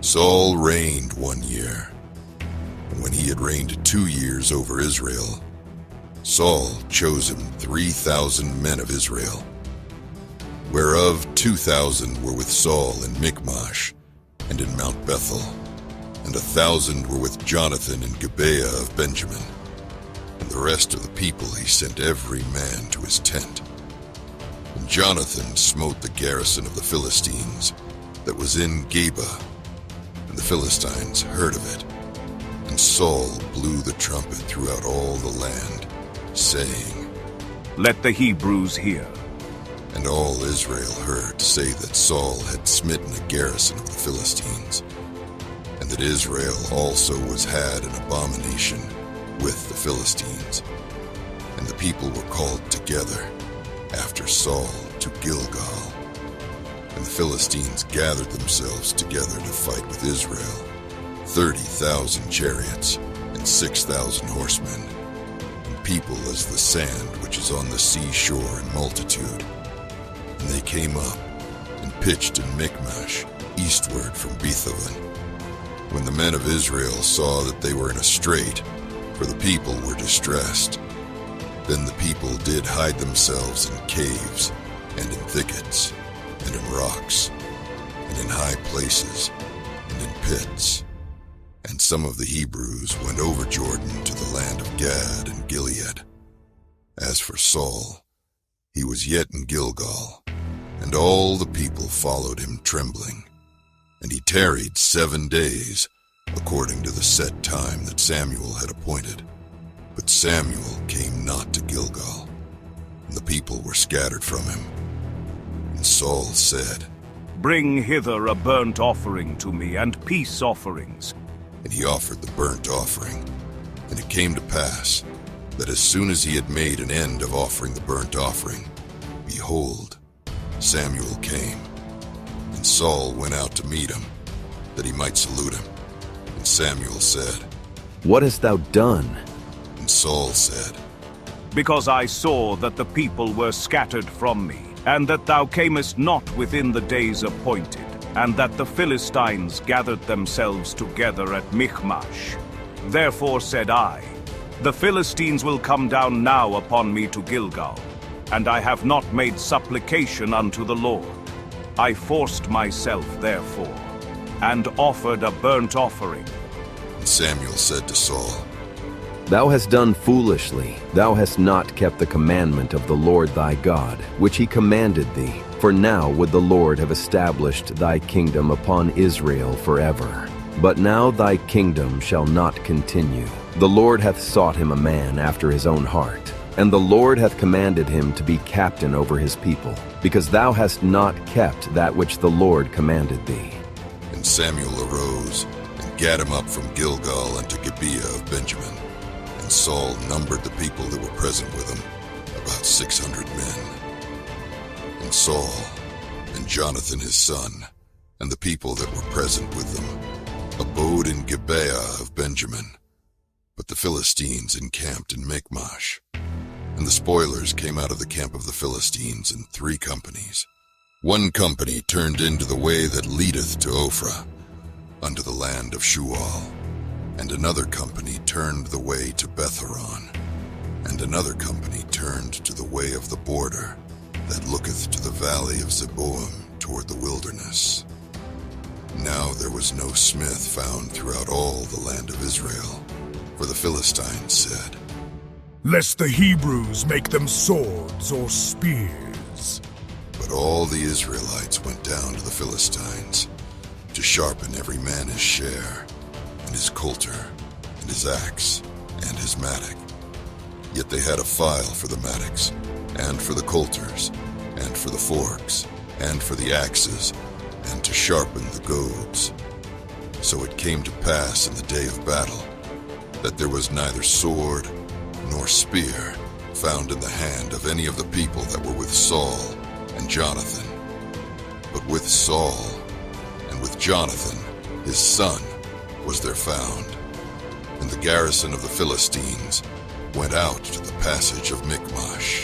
Saul reigned 1 year, and when he had reigned 2 years over Israel, Saul chose him 3,000 men of Israel, whereof 2,000 were with Saul in Michmash and in Mount Bethel, and 1,000 were with Jonathan in Gibeah of Benjamin. And the rest of the people he sent every man to his tent. And Jonathan smote the garrison of the Philistines that was in Geba, and the Philistines heard of it. And Saul blew the trumpet throughout all the land, saying, "Let the Hebrews hear." And all Israel heard say that Saul had smitten a garrison of the Philistines, and that Israel also was had an abomination with the Philistines. And the people were called together after Saul to Gilgal. And the Philistines gathered themselves together to fight with Israel, 30,000 chariots and 6,000 horsemen, and people as the sand which is on the seashore in multitude. And they came up and pitched in Michmash, eastward from Bethaven. When the men of Israel saw that they were in a strait, for the people were distressed, then the people did hide themselves in caves, and in thickets, and in rocks, and in high places, and in pits. And some of the Hebrews went over Jordan to the land of Gad and Gilead. As for Saul, he was yet in Gilgal, and all the people followed him trembling. And he tarried 7 days, according to the set time that Samuel had appointed. But Samuel came not to Gilgal, and the people were scattered from him. And Saul said, "Bring hither a burnt offering to me, and peace offerings." And he offered the burnt offering. And it came to pass, that as soon as he had made an end of offering the burnt offering, behold, Samuel came. And Saul went out to meet him, that he might salute him. And Samuel said, "What hast thou done?" And Saul said, "Because I saw that the people were scattered from me, and that thou camest not within the days appointed, and that the Philistines gathered themselves together at Michmash. Therefore said I, The Philistines will come down now upon me to Gilgal, and I have not made supplication unto the Lord. I forced myself therefore, and offered a burnt offering." And Samuel said to Saul, "Thou hast done foolishly. Thou hast not kept the commandment of the Lord thy God, which he commanded thee. For now would the Lord have established thy kingdom upon Israel forever. But now thy kingdom shall not continue. The Lord hath sought him a man after his own heart, and the Lord hath commanded him to be captain over his people, because thou hast not kept that which the Lord commanded thee." And Samuel arose and gat him up from Gilgal unto Gibeah of Benjamin. And Saul numbered the people that were present with him, about 600 men. And Saul, and Jonathan his son, and the people that were present with them, abode in Gibeah of Benjamin. But the Philistines encamped in Michmash. And the spoilers came out of the camp of the Philistines in 3 companies. 1 company turned into the way that leadeth to Ophrah, unto the land of Shual. And another company turned the way to Beth-horon. And another company turned to the way of the border, that looketh to the valley of Zeboim toward the wilderness. Now there was no smith found throughout all the land of Israel, for the Philistines said, "Lest the Hebrews make them swords or spears." But all the Israelites went down to the Philistines, to sharpen every man his share, and his coulter, and his axe, and his mattock. Yet they had a file for the mattocks, and for the coulters, and for the forks, and for the axes, and to sharpen the goads. So it came to pass in the day of battle, that there was neither sword nor spear found in the hand of any of the people that were with Saul and Jonathan. But with Saul and with Jonathan his son was there found. And the garrison of the Philistines went out to the passage of Michmash.